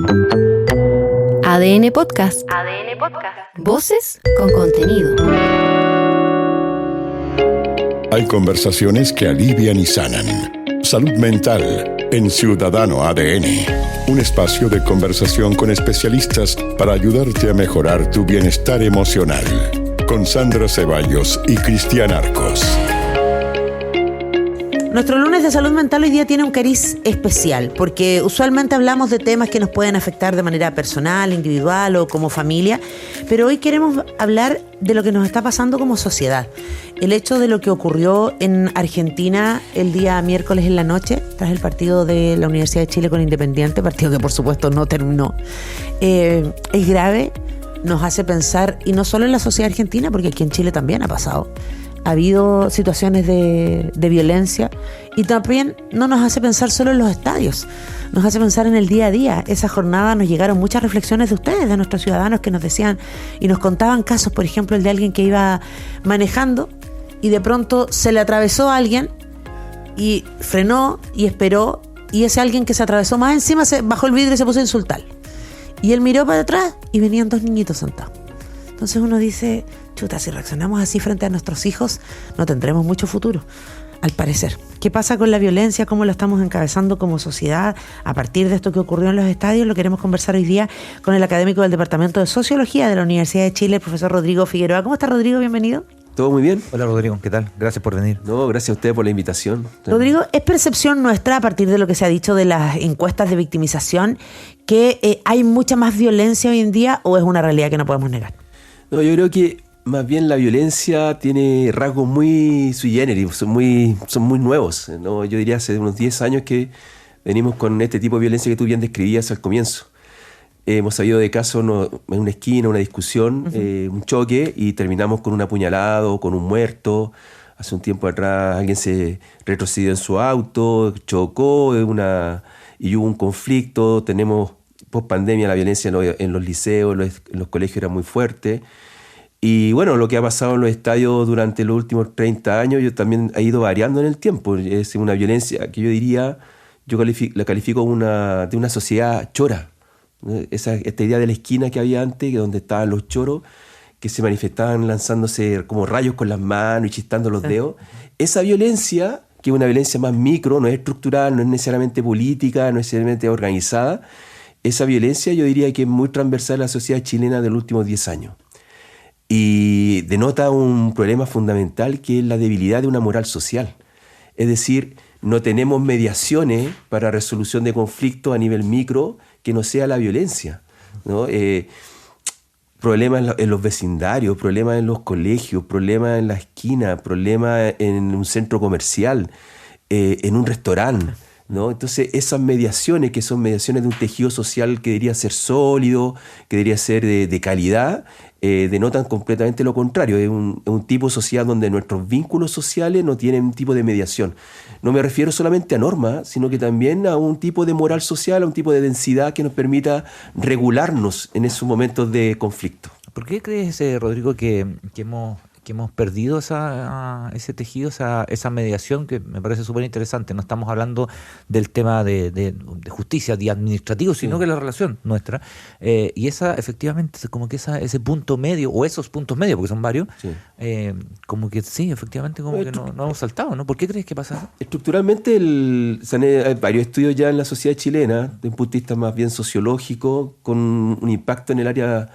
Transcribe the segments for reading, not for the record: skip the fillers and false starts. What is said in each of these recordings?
ADN Podcast. ADN Podcast. Voces con contenido. Hay conversaciones que alivian y sanan. Salud mental en Ciudadano ADN. Un espacio de conversación con especialistas para ayudarte a mejorar tu bienestar emocional. Con Sandra Ceballos y Cristian Arcos. Nuestro lunes de salud mental hoy día tiene un cariz especial, porque usualmente hablamos de temas que nos pueden afectar de manera personal, individual o como familia, pero hoy queremos hablar de lo que nos está pasando como sociedad. El hecho de lo que ocurrió en Argentina el día miércoles en la noche, tras el partido de la Universidad de Chile con Independiente, partido que por supuesto no terminó, es grave, nos hace pensar, y no solo en la sociedad argentina, porque aquí en Chile también ha pasado. Ha habido situaciones de violencia y también no nos hace pensar solo en los estadios, nos hace pensar en el día a día. Esa jornada nos llegaron muchas reflexiones de ustedes, de nuestros ciudadanos, que nos decían y nos contaban casos, por ejemplo, el de alguien que iba manejando y de pronto se le atravesó a alguien y frenó y esperó, y ese alguien que se atravesó más encima se bajó el vidrio y se puso a insultar. Y él miró para atrás y venían dos niñitos sentados. Entonces uno dice, chuta, si reaccionamos así frente a nuestros hijos, no tendremos mucho futuro, al parecer. ¿Qué pasa con la violencia? ¿Cómo la estamos encabezando como sociedad? A partir de esto que ocurrió en los estadios, lo queremos conversar hoy día con el académico del Departamento de Sociología de la Universidad de Chile, el profesor Rodrigo Figueroa. ¿Cómo está, Rodrigo? Bienvenido. ¿Todo muy bien? Hola, Rodrigo, ¿qué tal? Gracias por venir. No, gracias a ustedes por la invitación. Rodrigo, ¿es percepción nuestra, a partir de lo que se ha dicho de las encuestas de victimización, que hay mucha más violencia hoy en día, o es una realidad que no podemos negar? No, yo creo que más bien la violencia tiene rasgos muy sui generis, son muy nuevos, ¿no? Yo diría hace unos 10 años que venimos con este tipo de violencia que tú bien describías al comienzo. Hemos sabido de casos en una esquina, una discusión, un choque, y terminamos con un apuñalado, con un muerto. Hace un tiempo atrás alguien se retrocedió en su auto, chocó y hubo un conflicto. Tenemos post pandemia la violencia en los liceos, en los colegios era muy fuerte. Y bueno, lo que ha pasado en los estadios durante los últimos 30 años yo también ha ido variando en el tiempo. Es una violencia que yo diría, la califico de una sociedad chora. Esta idea de la esquina que había antes, donde estaban los choros, que se manifestaban lanzándose como rayos con las manos y chistando los dedos. Esa violencia, que es una violencia más micro, no es estructural, no es necesariamente política, no es necesariamente organizada. Esa violencia yo diría que es muy transversal a la sociedad chilena de los últimos 10 años. Y denota un problema fundamental, que es la debilidad de una moral social. Es decir, no tenemos mediaciones para resolución de conflictos a nivel micro que no sea la violencia, ¿no? Problemas en los vecindarios, problemas en los colegios, problemas en la esquina, problemas en un centro comercial, en un restaurante, ¿no? Entonces esas mediaciones, que son mediaciones de un tejido social que debería ser sólido, que debería ser de calidad, denotan completamente lo contrario. Es un tipo de sociedad donde nuestros vínculos sociales no tienen un tipo de mediación. No me refiero solamente a normas, sino que también a un tipo de moral social, a un tipo de densidad que nos permita regularnos en esos momentos de conflicto. ¿Por qué crees, Rodrigo, que hemos perdido ese tejido, esa mediación, que me parece súper interesante? No estamos hablando del tema de justicia, de administrativo, sino que la relación nuestra. Y efectivamente, como que ese punto medio, o esos puntos medios, porque son varios, como que sí, efectivamente, como que no hemos saltado, ¿no? ¿Por qué crees que pasa eso? Estructuralmente, hay varios estudios ya en la sociedad chilena, de un punto de vista más bien sociológico, con un impacto en el área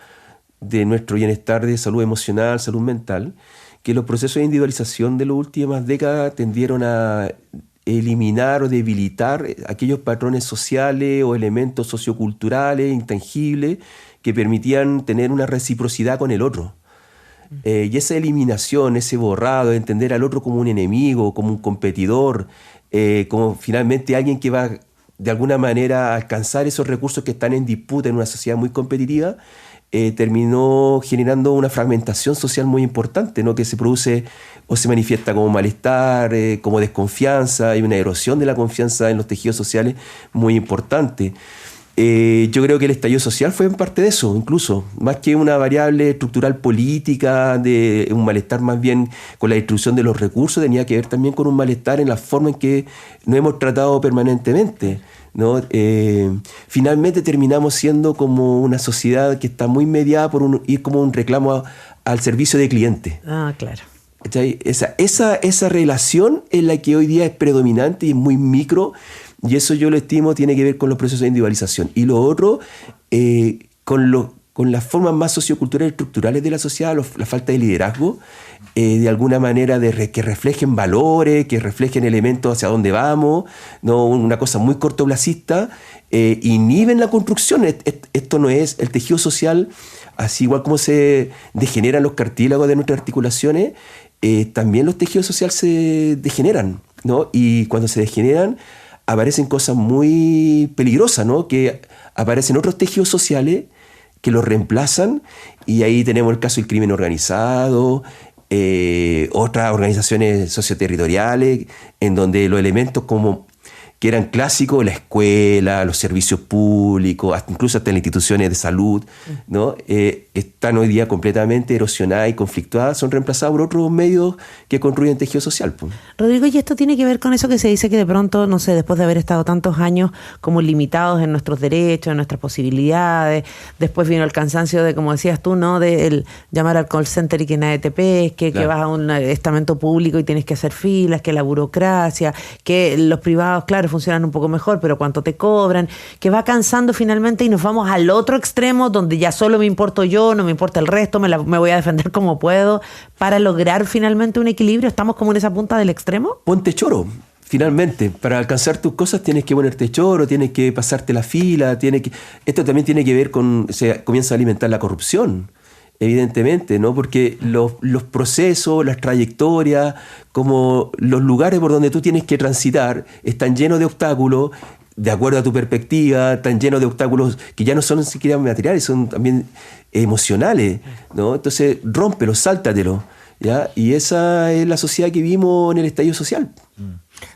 de nuestro bienestar de salud emocional, salud mental, que los procesos de individualización de las últimas décadas tendieron a eliminar o debilitar aquellos patrones sociales o elementos socioculturales, intangibles, que permitían tener una reciprocidad con el otro. Y esa eliminación, ese borrado, de entender al otro como un enemigo, como un competidor, como finalmente alguien que va de alguna manera a alcanzar esos recursos que están en disputa en una sociedad muy competitiva, terminó generando una fragmentación social muy importante, ¿no? Que se produce o se manifiesta como malestar, como desconfianza. Hay una erosión de la confianza en los tejidos sociales muy importante. Yo creo que el estallido social fue en parte de eso, incluso, más que una variable estructural política, de un malestar más bien con la distribución de los recursos, tenía que ver también con un malestar en la forma en que nos hemos tratado permanentemente. ¿no? Finalmente terminamos siendo como una sociedad que está muy mediada por ir como un reclamo al servicio de cliente. Ah, claro. Esa relación es la que hoy día es predominante y es muy micro, y eso yo lo estimo tiene que ver con los procesos de individualización. Y lo otro, con las formas más socioculturales estructurales de la sociedad, la falta de liderazgo, de alguna manera que reflejen valores, que reflejen elementos hacia dónde vamos, no una cosa muy cortoplacista, inhiben la construcción. Esto no es el tejido social, así igual como se degeneran los cartílagos de nuestras articulaciones, también los tejidos sociales se degeneran, ¿no? Y cuando se degeneran aparecen cosas muy peligrosas, ¿no? Que aparecen otros tejidos sociales que los reemplazan, y ahí tenemos el caso del crimen organizado, otras organizaciones socioterritoriales, en donde los elementos como que eran clásicos, la escuela, los servicios públicos, incluso hasta las instituciones de salud, ¿no? Están hoy día completamente erosionadas y conflictuadas, son reemplazadas por otros medios que construyen tejido social. Pues. Rodrigo, y esto tiene que ver con eso que se dice que de pronto, no sé, después de haber estado tantos años como limitados en nuestros derechos, en nuestras posibilidades, después vino el cansancio de, como decías tú, ¿no? De el llamar al call center y que nadie te pesque, claro, que vas a un estamento público y tienes que hacer filas, que la burocracia, que los privados, claro, funcionan un poco mejor, pero cuánto te cobran, que va cansando finalmente y nos vamos al otro extremo donde ya solo me importo yo, no me importa el resto, me voy a defender como puedo, para lograr finalmente un equilibrio. ¿Estamos como en esa punta del extremo? Ponte choro. Finalmente, para alcanzar tus cosas tienes que ponerte choro, tienes que pasarte la fila, esto también tiene que ver con, se comienza a alimentar la corrupción, evidentemente, ¿no? Porque los procesos, las trayectorias, como los lugares por donde tú tienes que transitar, están llenos de obstáculos, de acuerdo a tu perspectiva, están llenos de obstáculos que ya no son ni siquiera materiales, son también emocionales, ¿no? Entonces, rómpelos, sáltatelo, ¿ya? Y esa es la sociedad que vimos en el estallido social.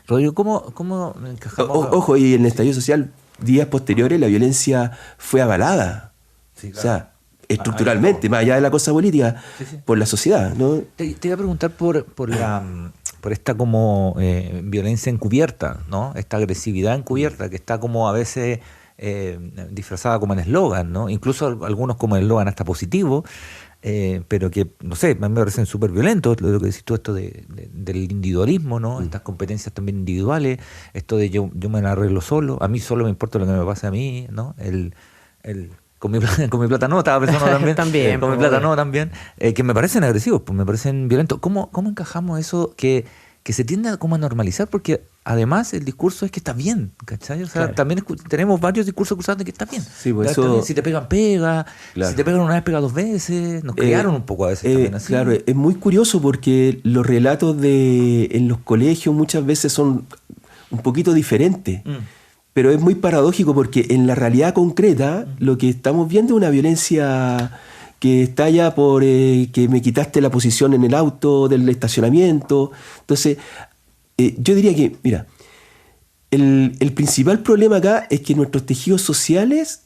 Rodrigo, ¿cómo encajamos? Ojo, y en el estallido social, días posteriores, la violencia fue avalada. Sí, claro. O sea, estructuralmente, más allá de la cosa política, sí. Por la sociedad, ¿no? Te iba a preguntar por esta como violencia encubierta, ¿no? Esta agresividad encubierta que está como a veces disfrazada como en eslogan, ¿no? Incluso algunos como el eslogan hasta positivo, pero que, no sé, a mí me parecen súper violentos, lo que decís tú, esto del individualismo, ¿no? Estas competencias también individuales, esto de yo me la arreglo solo, a mí solo me importa lo que me pase a mí, ¿no? Con mi plata no, estaba pensando también. También con mi plata no, también. Que me parecen agresivos, pues me parecen violentos. ¿Cómo encajamos eso que se tiende como a normalizar? Porque además el discurso es que está bien, ¿cachai? O sea, claro, también tenemos varios discursos cruzados de que está bien. Sí, pues eso... bien. Si te pegan, pega. Claro. Si te pegan una vez, pega dos veces. Nos criaron un poco a veces también así. Claro, es muy curioso porque los relatos en los colegios muchas veces son un poquito diferentes. Pero es muy paradójico porque en la realidad concreta lo que estamos viendo es una violencia que estalla por que me quitaste la posición en el auto del estacionamiento. Entonces, yo diría que, mira, el principal problema acá es que nuestros tejidos sociales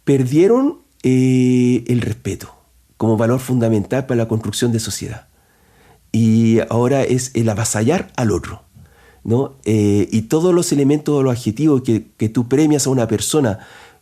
perdieron el respeto como valor fundamental para la construcción de sociedad. Y ahora es el avasallar al otro, ¿no? Y todos los elementos o los adjetivos que tú premias a una persona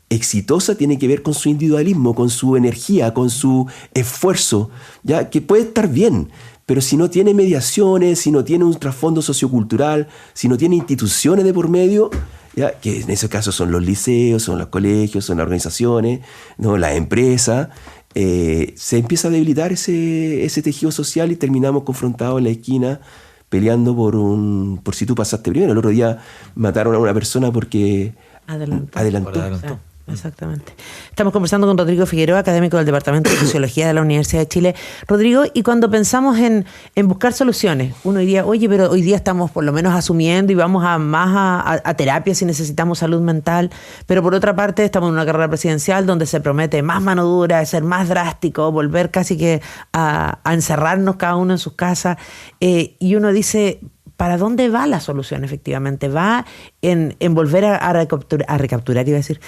exitosa tienen que ver con su individualismo, con su energía, con su esfuerzo, ¿ya? Que puede estar bien, pero si no tiene mediaciones, si no tiene un trasfondo sociocultural, si no tiene instituciones de por medio, ¿ya? Que en ese caso son los liceos, son los colegios, son las organizaciones, ¿no? Las empresas, se empieza a debilitar ese tejido social y terminamos confrontados en la esquina peleando por si tú pasaste primero. El otro día mataron a una persona porque adelantó. Exactamente. Estamos conversando con Rodrigo Figueroa, académico del Departamento de Sociología de la Universidad de Chile. Rodrigo, y cuando pensamos en buscar soluciones, uno diría, oye, pero hoy día estamos por lo menos asumiendo y vamos a terapia si necesitamos salud mental, pero por otra parte estamos en una carrera presidencial donde se promete más mano dura, ser más drástico, volver casi que a encerrarnos cada uno en sus casas, y uno dice, ¿para dónde va la solución efectivamente? Va en volver a recapturar, iba a decir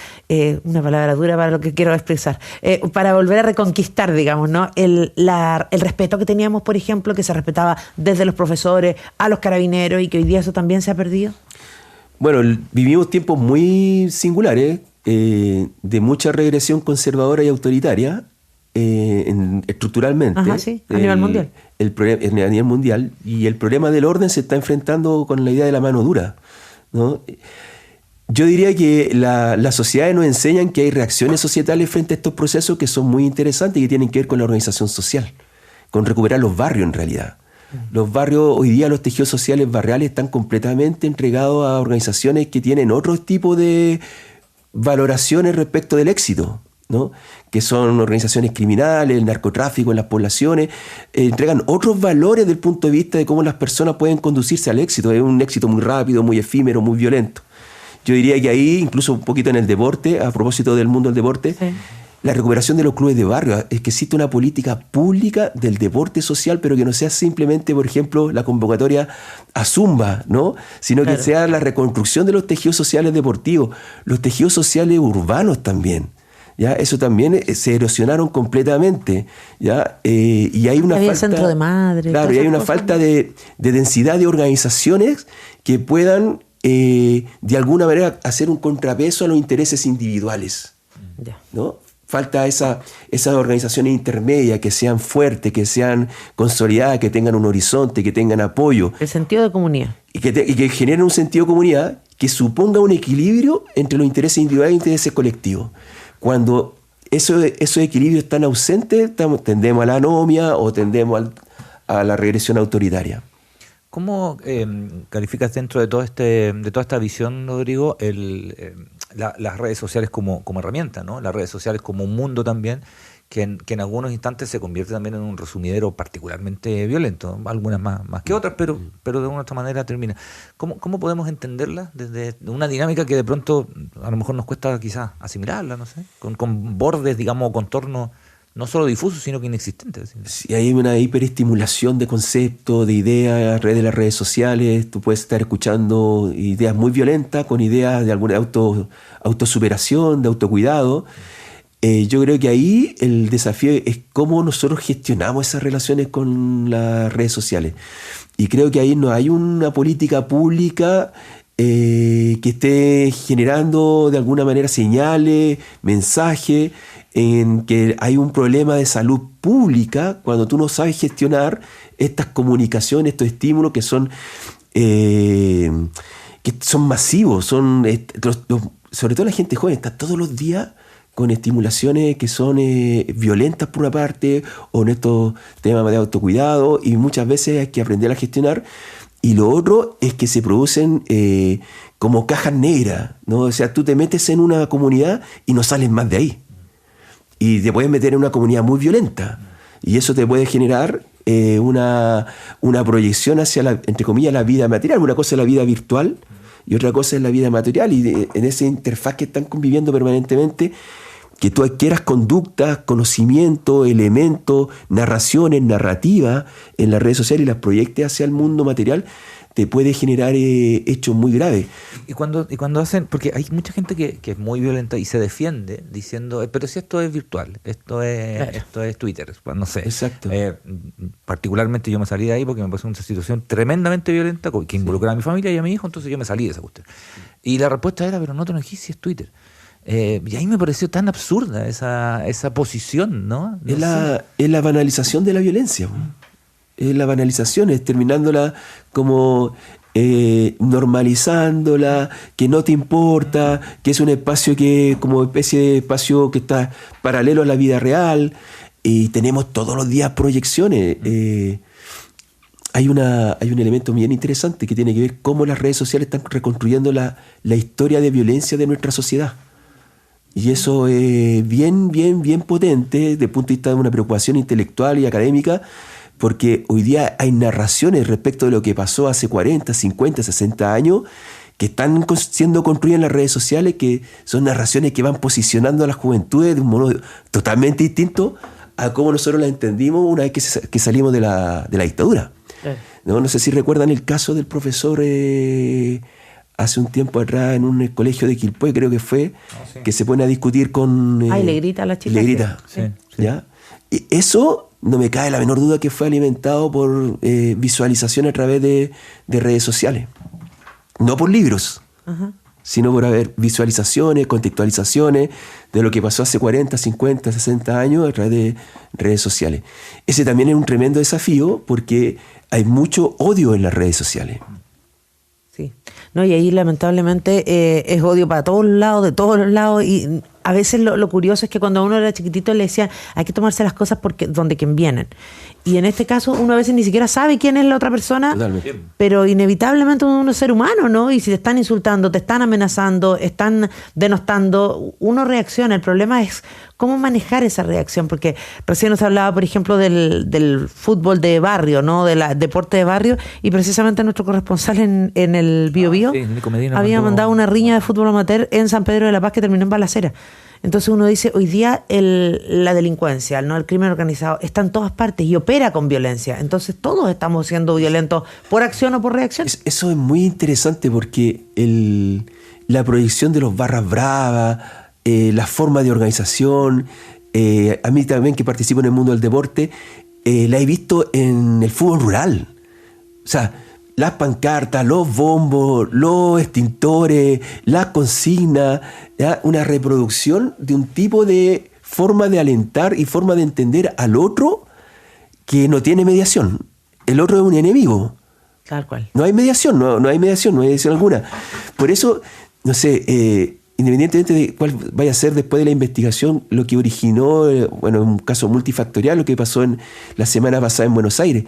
una palabra dura para lo que quiero expresar, para volver a reconquistar, digamos, ¿no? El respeto que teníamos, por ejemplo, que se respetaba desde los profesores a los carabineros y que hoy día eso también se ha perdido. Bueno, vivimos tiempos muy singulares, de mucha regresión conservadora y autoritaria, estructuralmente. Ajá, sí, a nivel mundial. A nivel mundial. Y el problema del orden se está enfrentando con la idea de la mano dura, ¿no? Yo diría que las sociedades nos enseñan que hay reacciones societales frente a estos procesos que son muy interesantes y que tienen que ver con la organización social, con recuperar los barrios en realidad. Los barrios, hoy día los tejidos sociales barriales están completamente entregados a organizaciones que tienen otro tipo de valoraciones respecto del éxito, ¿no? Que son organizaciones criminales, el narcotráfico en las poblaciones, entregan otros valores desde el punto de vista de cómo las personas pueden conducirse al éxito. Es un éxito muy rápido, muy efímero, muy violento. Yo diría que ahí, incluso un poquito en el deporte, a propósito del mundo del deporte, sí, la recuperación de los clubes de barrio, es que existe una política pública del deporte social, pero que no sea simplemente, por ejemplo, la convocatoria a Zumba, ¿no? Sino que sea la reconstrucción de los tejidos sociales deportivos, los tejidos sociales urbanos también. ¿Ya? Eso también se erosionaron completamente, ¿ya? Y hay una falta, centro de madres. Claro, y hay una falta de densidad de organizaciones que puedan de alguna manera hacer un contrapeso a los intereses individuales, ¿no? Falta esas organizaciones intermedias que sean fuertes, que sean consolidadas, que tengan un horizonte, que tengan apoyo. El sentido de comunidad. Y que generen un sentido de comunidad que suponga un equilibrio entre los intereses individuales y los intereses colectivos. Cuando esos equilibrios están ausentes, tendemos a la anomia o tendemos a la regresión autoritaria. ¿Cómo calificas dentro de toda esta visión, Rodrigo, las redes sociales como herramienta, ¿no? Las redes sociales como un mundo también que en algunos instantes se convierte también en un resumidero particularmente violento, algunas más que otras, pero de una u otra manera termina. ¿Cómo podemos entenderlas desde una dinámica que de pronto a lo mejor nos cuesta quizás asimilarla, no sé, con bordes, digamos, o contornos no solo difusos, sino que inexistentes? Sí, hay una hiperestimulación de conceptos, de ideas a través de las redes sociales. Tú puedes estar escuchando ideas muy violentas con ideas de alguna autosuperación, de autocuidado. Yo creo que ahí el desafío es cómo nosotros gestionamos esas relaciones con las redes sociales. Y creo que ahí no hay una política pública que esté generando de alguna manera señales, mensajes, en que hay un problema de salud pública cuando tú no sabes gestionar estas comunicaciones, estos estímulos que son masivos, sobre todo la gente joven está todos los días con estimulaciones que son violentas por una parte, o en estos temas de autocuidado, y muchas veces hay que aprender a gestionar. Y lo otro es que se producen como cajas negras, ¿no? O sea, tú te metes en una comunidad y no sales más de ahí. Y te puedes meter en una comunidad muy violenta. Y eso te puede generar una proyección hacia, entre comillas, la vida material. Una cosa es la vida virtual y otra cosa es la vida material. Y en esa interfaz que están conviviendo permanentemente, que tú adquieras conductas, conocimiento, elementos, narraciones, narrativas en las redes sociales y las proyectes hacia el mundo material, te puede generar hechos muy graves. Y cuando hacen, porque hay mucha gente que es muy violenta y se defiende diciendo, pero si esto es virtual, esto es Twitter, no sé. Exacto. Particularmente yo me salí de ahí porque me pasó una situación tremendamente violenta que involucraba a mi familia y a mi hijo, entonces yo me salí de esa cuestión. Y la respuesta era, pero no te enojes si es Twitter. Y ahí me pareció tan absurda esa posición, ¿no? Es la banalización de la violencia. Es la banalización, es terminándola como normalizándola, que no te importa, que es un espacio que como especie de espacio que está paralelo a la vida real, y tenemos todos los días proyecciones. Hay un elemento bien interesante que tiene que ver cómo las redes sociales están reconstruyendo la historia de violencia de nuestra sociedad. Y eso es bien potente desde el punto de vista de una preocupación intelectual y académica, porque hoy día hay narraciones respecto de lo que pasó hace 40, 50, 60 años que están siendo construidas en las redes sociales, que son narraciones que van posicionando a las juventudes de un modo totalmente distinto a cómo nosotros la entendimos una vez que salimos de la dictadura. No sé si recuerdan el caso del profesor hace un tiempo atrás en un colegio de Quilpué, creo que fue, sí, que se pone a discutir con... y le grita a la chica. Le grita. Sí. ¿Ya? Y eso no me cabe la menor duda que fue alimentado por visualización a través de redes sociales. No por libros, sino por haber visualizaciones, contextualizaciones de lo que pasó hace 40, 50, 60 años a través de redes sociales. Ese también es un tremendo desafío porque hay mucho odio en las redes sociales. Sí. No, y ahí lamentablemente es odio para todos lados, de todos los lados, y a veces lo curioso es que cuando uno era chiquitito le decían hay que tomarse las cosas porque donde quien vienen. Y en este caso uno a veces ni siquiera sabe quién es la otra persona, Totalmente. pero inevitablemente uno es ser humano, ¿no? Y si te están insultando, te están amenazando, están denostando, uno reacciona. El problema es cómo manejar esa reacción, porque recién nos hablaba, por ejemplo, del fútbol de barrio, ¿no? Del deporte de barrio, y precisamente nuestro corresponsal en el Biobío Nico Medina había mandado una riña de fútbol amateur en San Pedro de la Paz que terminó en balacera. Entonces uno dice, hoy día la delincuencia, ¿no? El crimen organizado está en todas partes y opera con violencia. Entonces todos estamos siendo violentos por acción o por reacción. Eso es muy interesante porque la proyección de los barras bravas, la forma de organización, a mí también que participo en el mundo del deporte, la he visto en el fútbol rural. O sea, las pancartas, los bombos, los extintores, las consignas, ¿ya? Una reproducción de un tipo de forma de alentar y forma de entender al otro que no tiene mediación. El otro es un enemigo. Tal cual. No hay mediación, no hay mediación alguna. Por eso, no sé, independientemente de cuál vaya a ser después de la investigación, lo que originó, un caso multifactorial, lo que pasó en la semana pasada en Buenos Aires,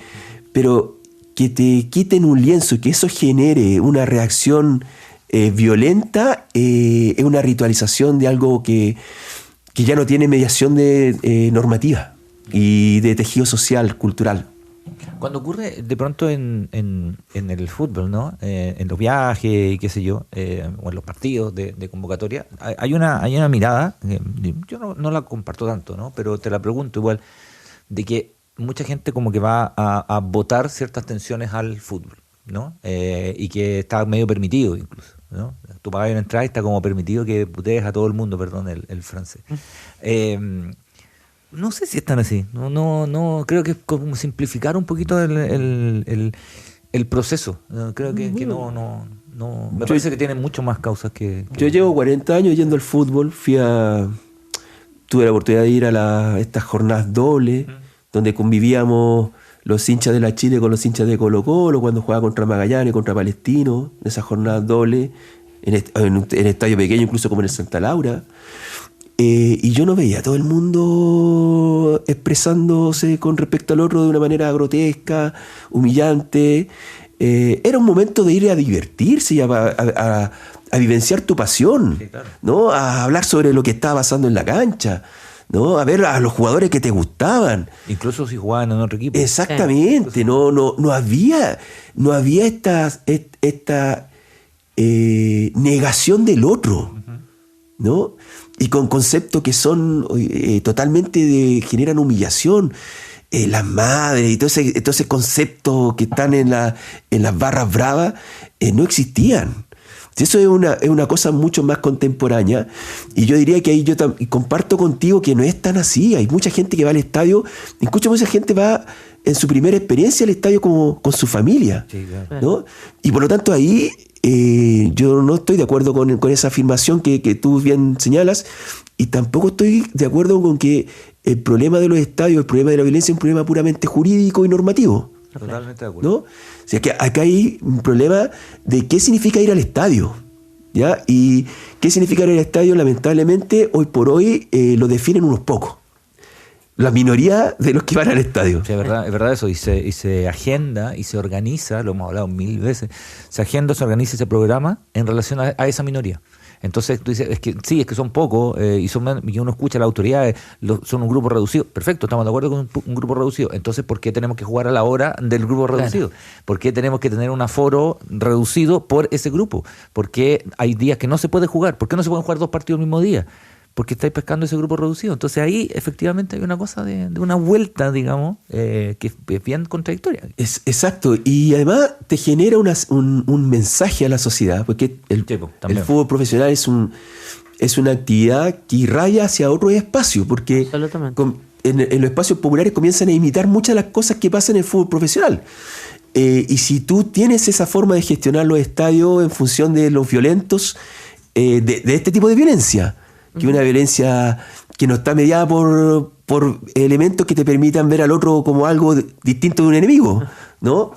pero que te quiten un lienzo y que eso genere una reacción violenta, es una ritualización de algo que ya no tiene mediación de normativa y de tejido social, cultural. Cuando ocurre de pronto en el fútbol, ¿no? En los viajes y qué sé yo, o en los partidos de convocatoria, hay una mirada, yo no la comparto tanto, ¿no? Pero te la pregunto igual, de que mucha gente como que va a botar ciertas tensiones al fútbol, ¿no? Y que está medio permitido incluso, ¿no? Tú pagas una entrada y está como permitido que putees a todo el mundo, perdón, el francés. No sé si están así, no creo que es como simplificar un poquito el proceso. Creo que no me parece que tienen mucho más causas que... Yo llevo 40 años yendo al fútbol, tuve la oportunidad de ir a estas jornadas dobles, donde convivíamos los hinchas de la Chile con los hinchas de Colo-Colo, cuando jugaba contra Magallanes, contra Palestino, en esas jornadas dobles, en estadio pequeño, incluso como en el Santa Laura. Y yo no veía a todo el mundo expresándose con respecto al otro de una manera grotesca, humillante. Era un momento de ir a divertirse y a vivenciar tu pasión, sí, claro, ¿no? A hablar sobre lo que estaba pasando en la cancha, ¿no? A ver a los jugadores que te gustaban. Incluso si jugaban en otro equipo. Exactamente. Sí. No había esta negación del otro, ¿no? Y con conceptos que son totalmente generan humillación. Las madres y todo ese concepto que están en las barras bravas no existían. Eso es una cosa mucho más contemporánea, y yo diría que ahí yo comparto contigo que no es tan así. Hay mucha gente que va al estadio, incluso mucha gente va en su primera experiencia al estadio como con su familia, sí, claro, ¿no? Y por lo tanto ahí yo no estoy de acuerdo con esa afirmación que tú bien señalas, y tampoco estoy de acuerdo con que el problema de los estadios, el problema de la violencia es un problema puramente jurídico y normativo. Totalmente de acuerdo. ¿No? O sea, que acá hay un problema de qué significa ir al estadio, ¿ya? Y qué significa ir al estadio, lamentablemente, hoy por hoy lo definen unos pocos. La minoría de los que van al estadio. Sí, es verdad eso. Y se agenda y se organiza, lo hemos hablado 1000 veces, se organiza y se programa en relación a esa minoría. Entonces tú dices, es que son pocos y uno escucha a las autoridades, son un grupo reducido. Perfecto, estamos de acuerdo con un grupo reducido. Entonces, ¿por qué tenemos que jugar a la hora del grupo reducido? Claro. ¿Por qué tenemos que tener un aforo reducido por ese grupo? ¿Por qué hay días que no se puede jugar? ¿Por qué no se pueden jugar 2 partidos el mismo día? Porque estáis pescando ese grupo reducido. Entonces ahí efectivamente hay una cosa de una vuelta, digamos, que es bien contradictoria. Exacto. Y además te genera un mensaje a la sociedad, porque el fútbol profesional es una actividad que irradia hacia otro espacio, porque en los espacios populares comienzan a imitar muchas de las cosas que pasan en el fútbol profesional. Y si tú tienes esa forma de gestionar los estadios en función de los violentos, de este tipo de violencia, que es una violencia que no está mediada por elementos que te permitan ver al otro como algo distinto de un enemigo, ¿no?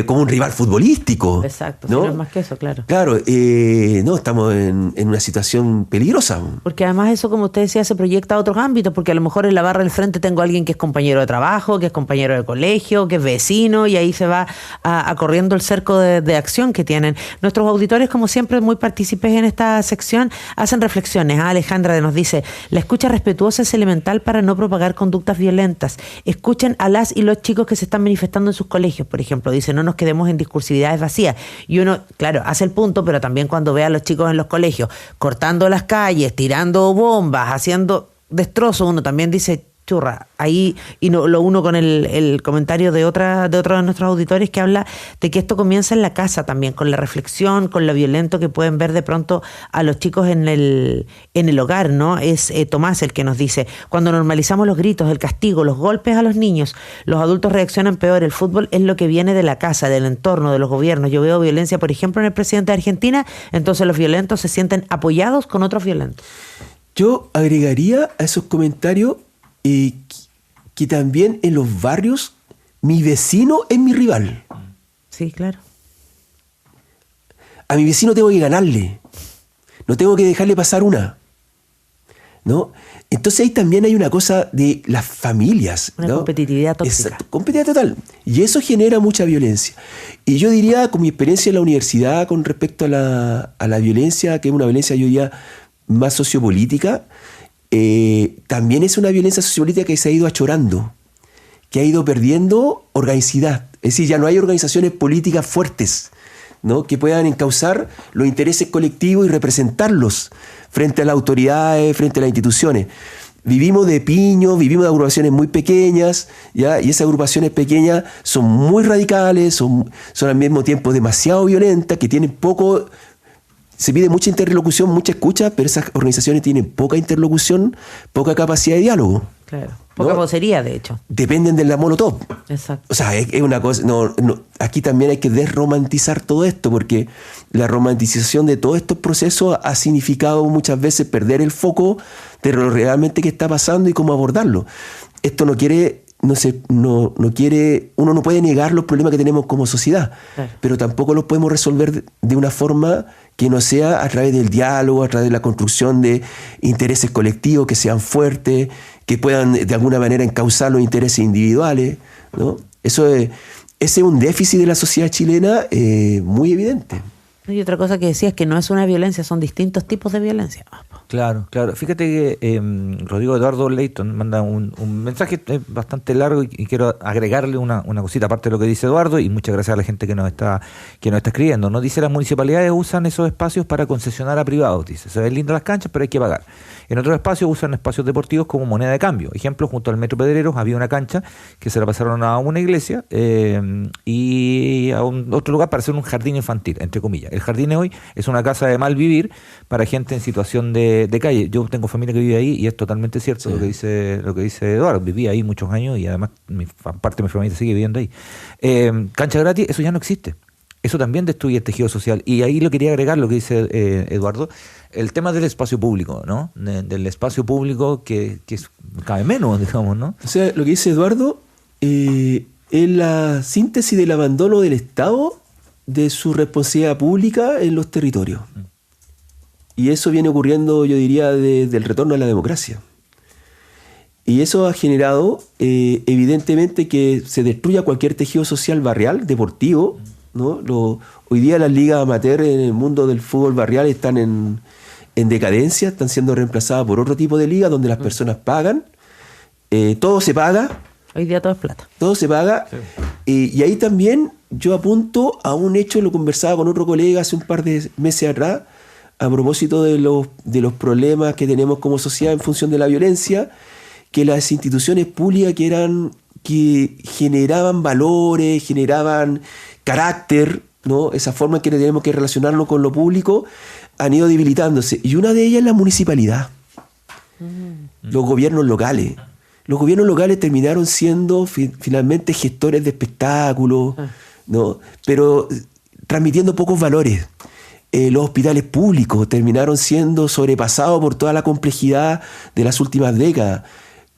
Como un rival futbolístico. Exacto, ¿no? Si no es más que eso, claro. Claro, no, estamos en una situación peligrosa. Porque además eso, como usted decía, se proyecta a otros ámbitos, porque a lo mejor en la barra del frente tengo a alguien que es compañero de trabajo, que es compañero de colegio, que es vecino, y ahí se va corriendo el cerco de acción que tienen. Nuestros auditores, como siempre, muy partícipes en esta sección, hacen reflexiones. Alejandra nos dice, la escucha respetuosa es elemental para no propagar conductas violentas. Escuchen a las y los chicos que se están manifestando en sus colegios, por ejemplo. Dice, no nos quedemos en discursividades vacías. Y uno, claro, hace el punto, pero también cuando ve a los chicos en los colegios cortando las calles, tirando bombas, haciendo destrozos, uno también dice, churra, ahí, y no, lo uno con el comentario de otro de nuestros auditores que habla de que esto comienza en la casa también, con la reflexión, con lo violento que pueden ver de pronto a los chicos en el hogar, ¿no? Es Tomás el que nos dice, cuando normalizamos los gritos, el castigo, los golpes a los niños, los adultos reaccionan peor. El fútbol es lo que viene de la casa, del entorno, de los gobiernos. Yo veo violencia, por ejemplo, en el presidente de Argentina, entonces los violentos se sienten apoyados con otros violentos. Yo agregaría a esos comentarios que también en los barrios mi vecino es mi rival. Sí, claro. A mi vecino tengo que ganarle, no tengo que dejarle pasar una, ¿no? Entonces ahí también hay una cosa de las familias, una ¿no? competitividad tóxica. Exacto, competitividad total, y eso genera mucha violencia. Y yo diría, con mi experiencia en la universidad con respecto a la violencia, que es una violencia yo diría más sociopolítica, también es una violencia sociopolítica que se ha ido achorando, que ha ido perdiendo organicidad. Es decir, ya no hay organizaciones políticas fuertes, ¿no? Que puedan encauzar los intereses colectivos y representarlos frente a las autoridades, frente a las instituciones. Vivimos de piños, vivimos de agrupaciones muy pequeñas, ¿ya? Y esas agrupaciones pequeñas son muy radicales, son al mismo tiempo demasiado violentas, que tienen poco... Se pide mucha interlocución, mucha escucha, pero esas organizaciones tienen poca interlocución, poca capacidad de diálogo. Claro. Poca vocería, de hecho. Dependen de la Molotov. Exacto. O sea, es una cosa... No, aquí también hay que desromantizar todo esto, porque la romantización de todos estos procesos ha significado muchas veces perder el foco de lo realmente que está pasando y cómo abordarlo. Esto no quiere... No quiere, uno no puede negar los problemas que tenemos como sociedad, claro, pero tampoco los podemos resolver de una forma que no sea a través del diálogo, a través de la construcción de intereses colectivos que sean fuertes, que puedan de alguna manera encauzar los intereses individuales, ¿no? Ese es un déficit de la sociedad chilena muy evidente. Y otra cosa que decía es que no es una violencia, son distintos tipos de violencia. Claro, claro. Fíjate que Rodrigo Eduardo Leighton manda un mensaje bastante largo y quiero agregarle una cosita aparte de lo que dice Eduardo, y muchas gracias a la gente que nos está escribiendo. Nos dice, las municipalidades usan esos espacios para concesionar a privados, dice. Se ven lindas las canchas, pero hay que pagar. En otros espacios usan espacios deportivos como moneda de cambio. Ejemplo, junto al Metro Pedreros había una cancha que se la pasaron a una iglesia y a otro lugar para hacer un jardín infantil, entre comillas. El jardín hoy es una casa de mal vivir para gente en situación de calle. Yo tengo familia que vive ahí y es totalmente cierto, sí, lo que dice Eduardo. Viví ahí muchos años y además parte de mi familia sigue viviendo ahí. Cancha gratis, eso ya no existe. Eso también destruye el tejido social. Y ahí lo quería agregar, lo que dice Eduardo, el tema del espacio público, ¿no? Del espacio público que cabe menos, digamos, ¿no? O sea, lo que dice Eduardo es la síntesis del abandono del Estado de su responsabilidad pública en los territorios. Y eso viene ocurriendo, yo diría, desde el retorno a la democracia. Y eso ha generado, evidentemente, que se destruya cualquier tejido social barrial, deportivo, ¿no? Hoy día las ligas amateur en el mundo del fútbol barrial están en decadencia, están siendo reemplazadas por otro tipo de ligas donde las personas pagan, todo se paga. Hoy día todo es plata. Todo se paga. Sí. Y ahí también yo apunto a un hecho, lo conversaba con otro colega hace un par de meses atrás, a propósito de los problemas que tenemos como sociedad en función de la violencia, que las instituciones públicas que generaban valores, generaban carácter, ¿no? Esa forma en que tenemos que relacionarnos con lo público, han ido debilitándose. Y una de ellas es la municipalidad. Los gobiernos locales. Los gobiernos locales terminaron siendo finalmente gestores de espectáculos, ¿no? Pero transmitiendo pocos valores. Los hospitales públicos terminaron siendo sobrepasados por toda la complejidad de las últimas décadas.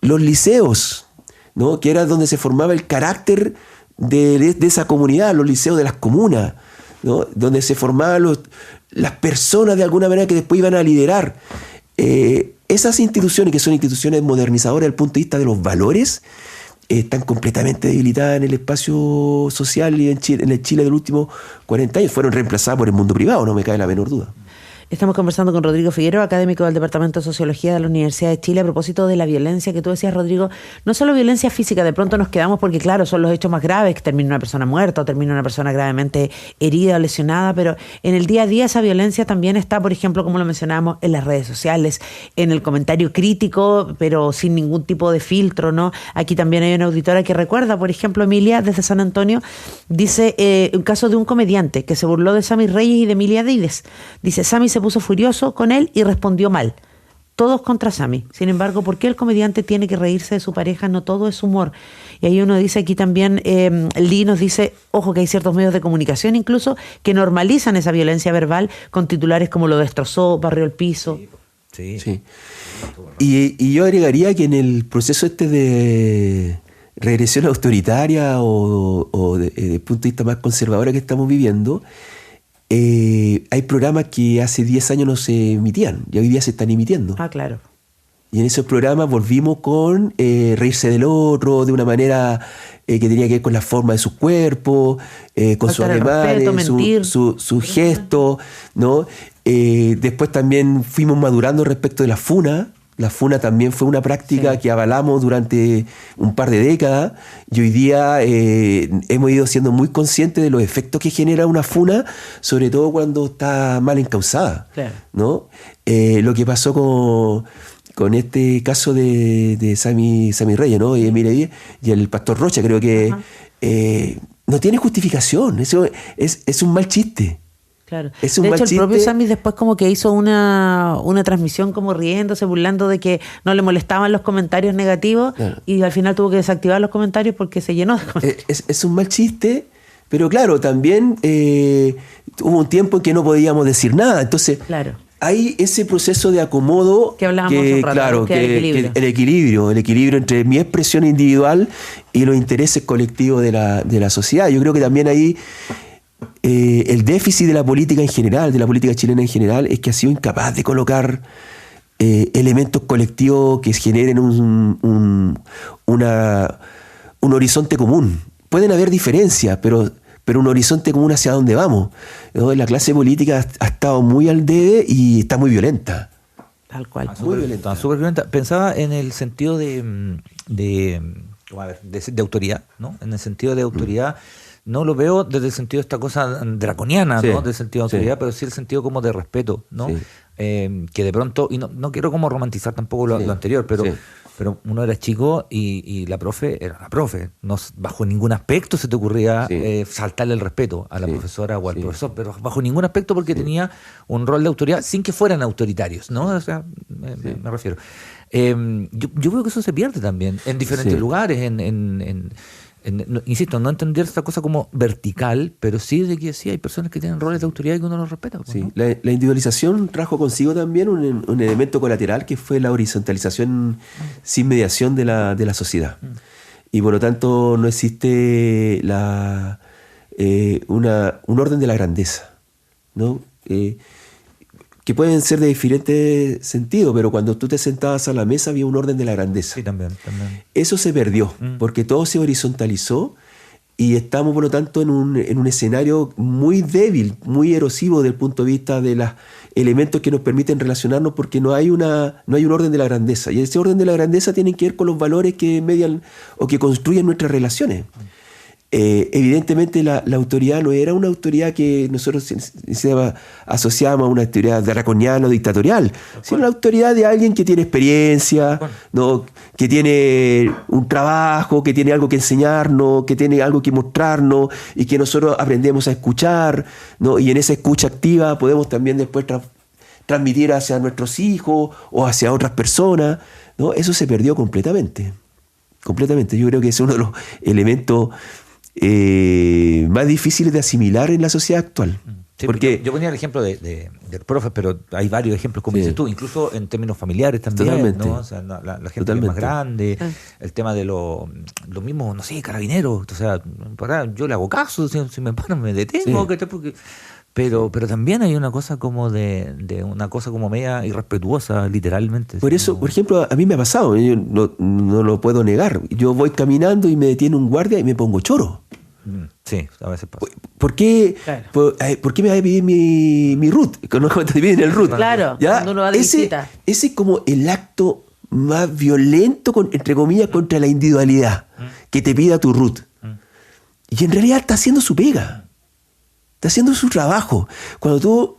Los liceos, ¿no? Que era donde se formaba el carácter de esa comunidad, los liceos de las comunas, ¿no? Donde se formaban las personas de alguna manera que después iban a liderar. Esas instituciones, que son instituciones modernizadoras desde el punto de vista de los valores, están completamente debilitadas en el espacio social y en el Chile de los últimos 40 años. Fueron reemplazadas por el mundo privado, no me cabe la menor duda. Estamos conversando con Rodrigo Figueroa, académico del Departamento de Sociología de la Universidad de Chile, a propósito de la violencia que tú decías, Rodrigo. No solo violencia física, de pronto nos quedamos porque, claro, son los hechos más graves, que termina una persona muerta o termina una persona gravemente herida o lesionada, pero en el día a día esa violencia también está, por ejemplo, como lo mencionábamos, en las redes sociales, en el comentario crítico, pero sin ningún tipo de filtro, ¿no? Aquí también hay una auditora que recuerda, por ejemplo, Emilia, desde San Antonio, dice un caso de un comediante que se burló de Sammy Reyes y de Emilia Dides. Dice, Sammy se puso furioso con él y respondió mal. Todos contra Sammy. Sin embargo, ¿por qué el comediante tiene que reírse de su pareja? No todo es humor. Y ahí uno dice aquí también, Lee nos dice, ojo, que hay ciertos medios de comunicación incluso que normalizan esa violencia verbal con titulares como lo destrozó, barrió el piso. Sí. Y yo agregaría que en el proceso de regresión autoritaria o desde el punto de vista más conservador que estamos viviendo, hay programas que hace 10 años no se emitían y hoy día se están emitiendo. Ah, claro. Y en esos programas volvimos con reírse del otro de una manera que tenía que ver con la forma de su cuerpo, con sus ademanes, su gesto, ¿no? Después también fuimos madurando respecto de la funa. La funa también fue una práctica que avalamos durante un par de décadas y hoy día hemos ido siendo muy conscientes de los efectos que genera una funa, sobre todo cuando está mal encauzada, ¿no? Lo que pasó con este caso de Sammy Reyes, ¿no? Y Emilia Díez y el pastor Rocha, creo que no tiene justificación. Eso es un mal chiste. Claro. De hecho, el propio Sammy después como que hizo una transmisión como riéndose, burlando de que no le molestaban los comentarios negativos, y al final tuvo que desactivar los comentarios porque se llenó de comentarios. Es un mal chiste, pero claro, también hubo un tiempo en que no podíamos decir nada. Entonces, hay ese proceso de acomodo que hablábamos un rato, que el equilibrio entre mi expresión individual y los intereses colectivos de la sociedad. Yo creo que también ahí el déficit de la política en general, de la política chilena en general, es que ha sido incapaz de colocar elementos colectivos que generen un horizonte común. Pueden haber diferencias, pero un horizonte común hacia dónde vamos, ¿no? La clase política ha estado muy al debe y está muy violenta. Tal cual. Muy violenta. Súper violenta. Pensaba en el sentido de autoridad, ¿no? En el sentido de autoridad. No lo veo desde el sentido de esta cosa draconiana, ¿no? Del sentido de autoridad, pero sí el sentido como de respeto, ¿no? Que de pronto, y no quiero como romantizar tampoco lo anterior, pero uno era chico y la profe era la profe. No, bajo ningún aspecto se te ocurría faltarle el respeto a la profesora o al profesor, pero bajo ningún aspecto, porque tenía un rol de autoridad sin que fueran autoritarios, ¿no? O sea, me refiero. Yo veo que eso se pierde también en diferentes lugares, insisto, no entender esta cosa como vertical, pero sí de que sí hay personas que tienen roles de autoridad y que uno los respeta. ¿No? La individualización trajo consigo también un elemento colateral que fue la horizontalización sin mediación de la sociedad. Y por lo tanto no existe un orden de la grandeza, ¿no? Que pueden ser de diferentes sentidos, pero cuando tú te sentabas a la mesa había un orden de la grandeza. Sí, también. Eso se perdió, porque todo se horizontalizó y estamos, por lo tanto, en un escenario muy débil, muy erosivo desde el punto de vista de los elementos que nos permiten relacionarnos, porque no hay un orden de la grandeza. Y ese orden de la grandeza tiene que ver con los valores que median o que construyen nuestras relaciones. Evidentemente la autoridad no era una autoridad que nosotros asociábamos a una autoridad draconiana o dictatorial, sino la autoridad de alguien que tiene experiencia, ¿no? Que tiene un trabajo, que tiene algo que enseñarnos, que tiene algo que mostrarnos y que nosotros aprendemos a escuchar, ¿no? Y en esa escucha activa podemos también después transmitir hacia nuestros hijos o hacia otras personas, ¿no? Eso se perdió completamente. Yo creo que es uno de los elementos más difíciles de asimilar en la sociedad actual. Sí, porque yo ponía el ejemplo del profe, pero hay varios ejemplos, como dices tú, incluso en términos familiares también. Totalmente. ¿no? O sea, la gente que es más grande, el tema de los mismos, no sé, carabineros. O sea, yo le hago caso, si me paran me detengo. Sí. Porque, pero también hay una cosa como de una cosa como media irrespetuosa, literalmente. por eso, por ejemplo, a mí me ha pasado, yo no lo puedo negar. Yo voy caminando y me detiene un guardia y me pongo choro. Sí, a veces pasa. ¿Por qué, Claro. por qué me va a pedir mi root? Cuando te piden el root. Claro, ¿Ya? cuando uno va de visita. Ese es como el acto más violento, entre comillas, contra la individualidad, que te pida tu root. Y en realidad está haciendo su pega, está haciendo su trabajo. Cuando tú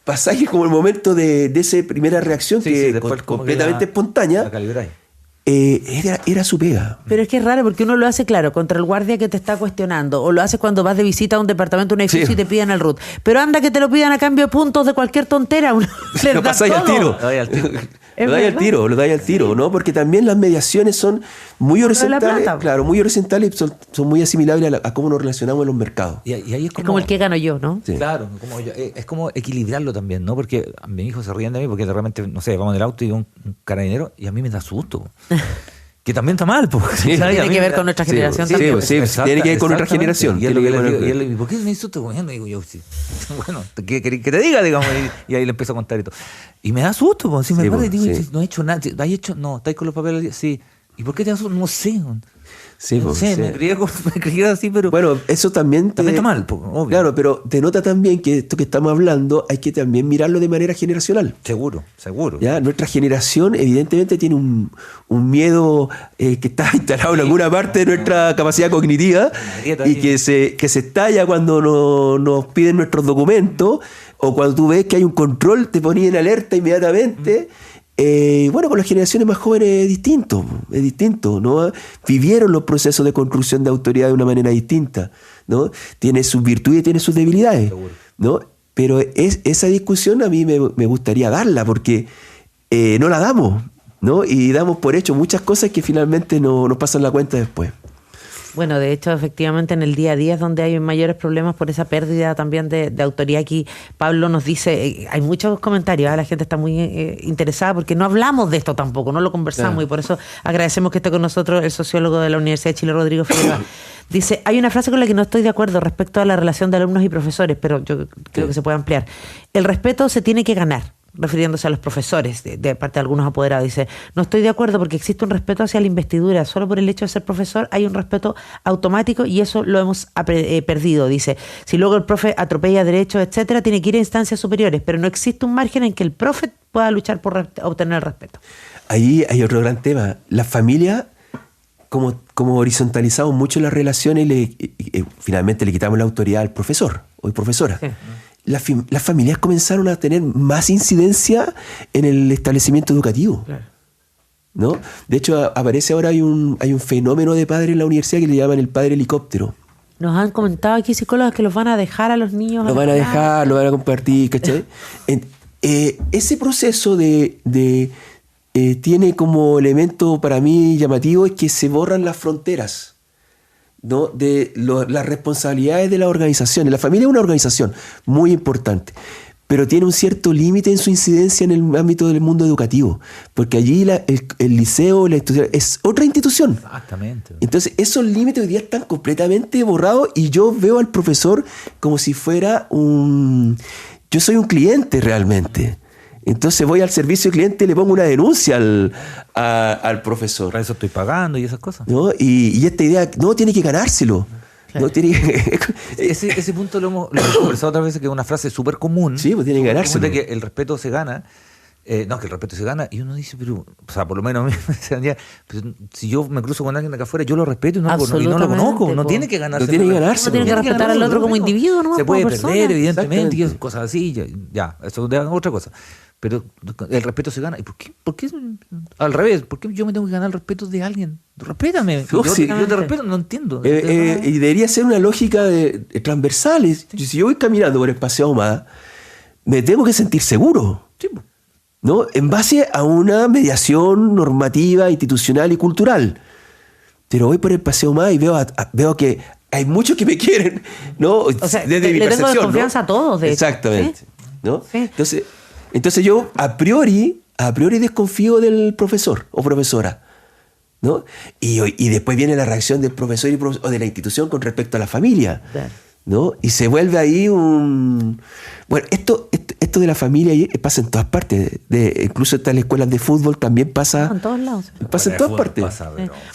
pasás como el momento de esa primera reacción, que después como completamente que espontánea, la calibráis. era su pega. Pero es que es raro porque uno lo hace, claro, contra el guardia que te está cuestionando, o lo haces cuando vas de visita a un departamento, un edificio Sí. y te piden el root. Pero anda que te lo pidan a cambio de puntos de cualquier tontera. Uno les Lo da pasáis al todo. tiro. Lo dais al tiro. Es Lo dais al verdad. tiro, lo dais al tiro, ¿no? Porque también las mediaciones son muy de la horizontales, plata. claro, muy horizontales, son muy asimilables a cómo nos relacionamos en los mercados. Y ahí Es como el que gano yo, ¿no? Sí. Claro, es como equilibrarlo también, ¿no? Porque a mis hijos se ríen de mí porque de repente, no sé, vamos en el auto y un carabinero y a mí me da susto. Que también está mal, porque Tiene que ver con nuestra generación sí, también. sí, tiene que ver con nuestra generación. Y él lo Tiene que que le ver con- digo, y él le digo, ¿por qué me insultas? Bueno, digo yo, sí. Bueno, ¿qué querés que te diga? Digamos, y ahí le empiezo a contar y todo. Y me da susto, pues, si me Sí, paro y pues, digo, sí. no he hecho nada. ¿Has hecho? No, ¿estáis con los papeles al día? Sí. ¿Y por qué te da susto? No sé. Sí, No pues, sé, sí. me crié así, pero Bueno, eso también también está mal, pues, obvio. Claro, pero denota también que esto que estamos hablando hay que también mirarlo de manera generacional. Seguro. ¿Ya? Nuestra generación evidentemente tiene un miedo que está instalado en alguna parte de nuestra capacidad cognitiva grieta y ahí. que se estalla cuando nos piden nuestros documentos o cuando tú ves que hay un control te pones en alerta inmediatamente. Bueno, con las generaciones más jóvenes es distinto, ¿no? Vivieron los procesos de construcción de autoridad de una manera distinta, ¿no? Tiene sus virtudes y tiene sus debilidades, ¿no? Pero esa discusión a mí me gustaría darla porque no la damos, ¿no? Y damos por hecho muchas cosas que finalmente no nos pasan la cuenta después. Bueno, de hecho, efectivamente, en el día a día es donde hay mayores problemas por esa pérdida también de autoridad. Aquí Pablo nos dice, hay muchos comentarios, la gente está muy interesada porque no hablamos de esto tampoco, no lo conversamos. Claro. Y por eso agradecemos que esté con nosotros el sociólogo de la Universidad de Chile, Rodrigo Figueroa. Dice, hay una frase con la que no estoy de acuerdo respecto a la relación de alumnos y profesores, pero yo creo que se puede ampliar. El respeto se tiene que ganar, refiriéndose a los profesores, de parte de algunos apoderados. Dice, no estoy de acuerdo porque existe un respeto hacia la investidura. Solo por el hecho de ser profesor hay un respeto automático y eso lo hemos perdido. Dice, si luego el profe atropella derechos, etcétera, tiene que ir a instancias superiores, pero no existe un margen en que el profe pueda luchar por obtener el respeto. Ahí hay otro gran tema. Las familias, como horizontalizamos mucho las relaciones, finalmente le quitamos la autoridad al profesor o profesora. Sí. Las familias comenzaron a tener más incidencia en el establecimiento educativo. Claro. ¿No? De hecho, aparece ahora, hay un fenómeno de padres en la universidad que le llaman el padre helicóptero. Nos han comentado aquí psicólogos que los van a dejar a los niños. Lo van a dejar, lo van a compartir, ¿cachai? Ese proceso tiene como elemento para mí llamativo es que se borran las fronteras, ¿no? De las responsabilidades de las organizaciones. La familia es una organización muy importante, pero tiene un cierto límite en su incidencia en el ámbito del mundo educativo, porque allí el liceo, la institución, es otra institución. Exactamente. Entonces, esos límites hoy día están completamente borrados y yo veo al profesor como si fuera yo soy un cliente realmente. Entonces voy al servicio al cliente y le pongo una denuncia al profesor. Para eso estoy pagando y esas cosas. ¿No? Y esta idea, no, tiene que ganárselo. Claro. No, tiene que... Ese punto lo hemos conversado otras veces, que es una frase súper común. Sí, pues tiene que ganárselo. De que el respeto se gana. No, que el respeto se gana. Y uno dice, pero, o sea, por lo menos a mí me decían, ya, pero si yo me cruzo con alguien de acá afuera, yo lo respeto y no lo conozco. No po. tiene que ganarse. No tiene que ganarse. Uno tiene que respetar al otro como individuo, ¿no? Se Como puede persona. perder, evidentemente, y Exactamente. cosas así. Ya, eso es otra cosa. Pero el respeto se gana. ¿Y por qué al revés? ¿Por qué yo me tengo que ganar el respeto de alguien? Respétame. No, Yo sí. te respeto, no entiendo. Y debería ser una lógica de transversales. Si yo voy caminando por el Paseo Ahumada, me tengo que sentir seguro. Sí, po. ¿No? En base a una mediación normativa, institucional y cultural. Pero voy por el Paseo Ahumada y veo que hay muchos que me quieren, ¿no? O sea, desde mi le tengo percepción, desconfianza ¿no? a todos, de hecho. Exactamente. ¿Sí? ¿No? Sí. Entonces yo a priori desconfío del profesor o profesora, ¿no? Y después viene la reacción del profesor o de la institución con respecto a la familia, Claro. ¿no? Y se vuelve ahí un... Bueno, esto de la familia pasa en todas partes. Incluso en las escuelas de fútbol también pasa... En todos lados. Pasa en todas partes.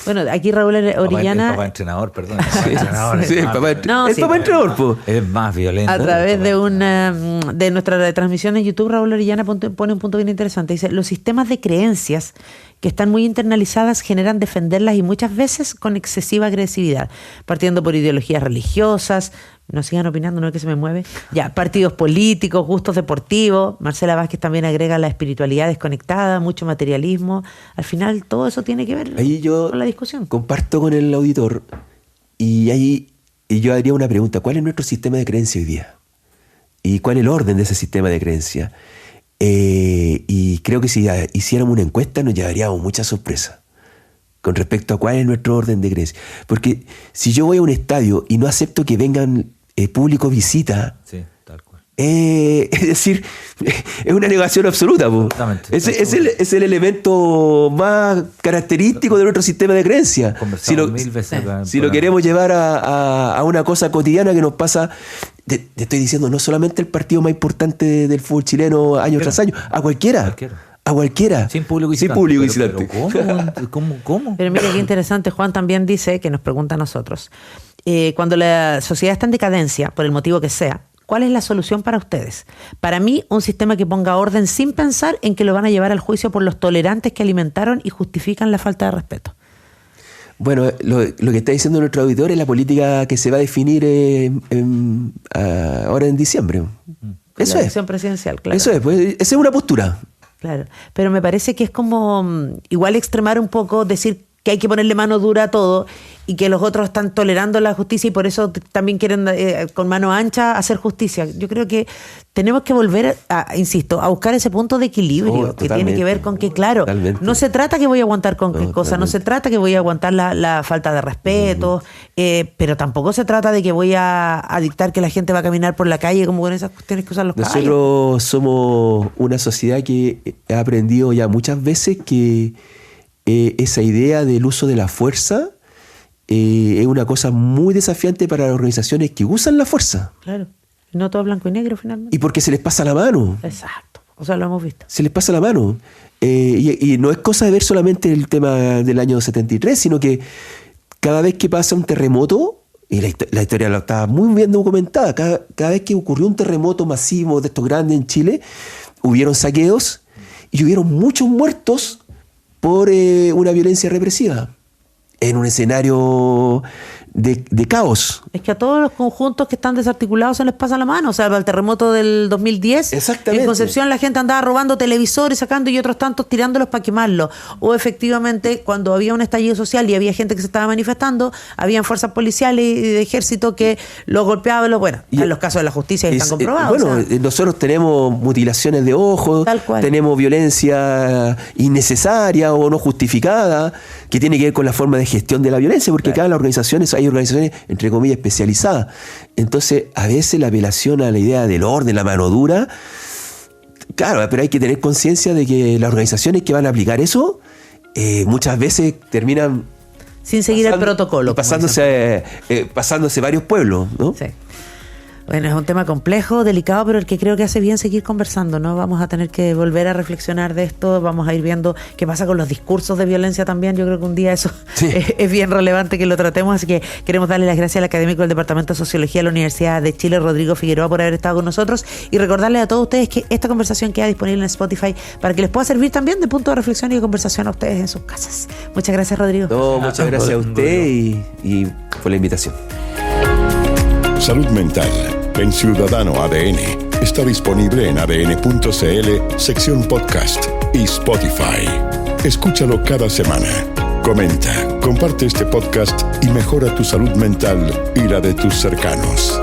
Bueno, aquí Raúl Orellana... El papá entrenador, perdón. El papá entrenador Sí, es el más papá, violento. No, el sí, papá entrenador, po. Es más violento. A través de nuestra retransmisión en YouTube, Raúl Orellana pone un punto bien interesante. Dice, los sistemas de creencias que están muy internalizadas generan defenderlas y muchas veces con excesiva agresividad, partiendo por ideologías religiosas, no sigan opinando, no es que se me mueve, ya, partidos políticos, gustos deportivos. Marcela Vázquez también agrega la espiritualidad desconectada, mucho materialismo. Al final todo eso tiene que ver Ahí yo con la discusión. comparto con el auditor y yo haría una pregunta. ¿Cuál es nuestro sistema de creencia hoy día? ¿Y cuál es el orden de ese sistema de creencia? Y creo que si hiciéramos una encuesta nos llevaríamos mucha sorpresa con respecto a cuál es nuestro orden de creencia. Porque si yo voy a un estadio y no acepto que vengan público visita, Sí, tal cual. es decir, es una negación absoluta, po. Absolutamente. Es el elemento más característico de nuestro sistema de creencia. Conversamos mil veces acá en Si lo programa. queremos llevar a una cosa cotidiana que nos pasa, te estoy diciendo, no solamente el partido más importante del fútbol chileno año tras año, a cualquiera. A cualquiera. Sin público visitante. Sin público Pero visitante. ¿Cómo? Pero mira qué interesante, Juan también dice, que nos pregunta a nosotros, cuando la sociedad está en decadencia, por el motivo que sea, ¿cuál es la solución para ustedes? Para mí, un sistema que ponga orden sin pensar en que lo van a llevar al juicio por los tolerantes que alimentaron y justifican la falta de respeto. Bueno, lo que está diciendo nuestro auditor es la política que se va a definir ahora en diciembre. Eso La es. elección presidencial, claro. Eso es, pues, esa es una postura. Claro, pero me parece que es como igual extremar un poco, decir que hay que ponerle mano dura a todo y que los otros están tolerando la justicia y por eso también quieren con mano ancha hacer justicia. Yo creo que tenemos que volver, insisto, a buscar ese punto de equilibrio que tiene que ver con que, claro, totalmente. no se trata que voy a aguantar con qué cosa, no totalmente. se trata que voy a aguantar la falta de respeto, pero tampoco se trata de que voy a dictar que la gente va a caminar por la calle como con esas cuestiones que usan los caballos. Nosotros somos una sociedad que ha aprendido ya muchas veces que esa idea del uso de la fuerza es una cosa muy desafiante para las organizaciones que usan la fuerza. Claro, no todo es blanco y negro finalmente. Y porque se les pasa la mano. Exacto, o sea, lo hemos visto. Se les pasa la mano. Y no es cosa de ver solamente el tema del año 73, sino que cada vez que pasa un terremoto, y la historia está muy bien documentada, cada vez que ocurrió un terremoto masivo de estos grandes en Chile, hubieron saqueos y hubieron muchos muertos por una violencia represiva en un escenario de caos. Es que a todos los conjuntos que están desarticulados se les pasa la mano. O sea, para el terremoto del 2010, Exactamente. en Concepción la gente andaba robando televisores, sacando y otros tantos tirándolos para quemarlos. O efectivamente, cuando había un estallido social y había gente que se estaba manifestando, habían fuerzas policiales y de ejército que los golpeaban. Bueno, Y en los casos de la justicia están comprobados. Bueno, o sea, nosotros tenemos mutilaciones de ojos, Tal cual. tenemos violencia innecesaria o no justificada, que tiene que ver con la forma de gestión de la violencia, porque cada organizaciones hay organizaciones, entre comillas, especializadas. Entonces, a veces la apelación a la idea del orden, la mano dura, claro, pero hay que tener conciencia de que las organizaciones que van a aplicar eso, muchas veces terminan sin seguir el protocolo. y como dicen. pasándose varios pueblos, ¿no? Sí. Bueno, es un tema complejo, delicado, pero el que creo que hace bien seguir conversando, ¿no? Vamos a tener que volver a reflexionar de esto, vamos a ir viendo qué pasa con los discursos de violencia también. Yo creo que un día eso Sí. es bien relevante que lo tratemos, así que queremos darle las gracias al académico del Departamento de Sociología de la Universidad de Chile, Rodrigo Figueroa, por haber estado con nosotros y recordarles a todos ustedes que esta conversación queda disponible en Spotify para que les pueda servir también de punto de reflexión y de conversación a ustedes en sus casas. Muchas gracias, Rodrigo. No, muchas gracias a usted y por la invitación. Salud Mental en Ciudadano ADN está disponible en adn.cl, sección podcast y Spotify. Escúchalo cada semana. Comenta, comparte este podcast y mejora tu salud mental y la de tus cercanos.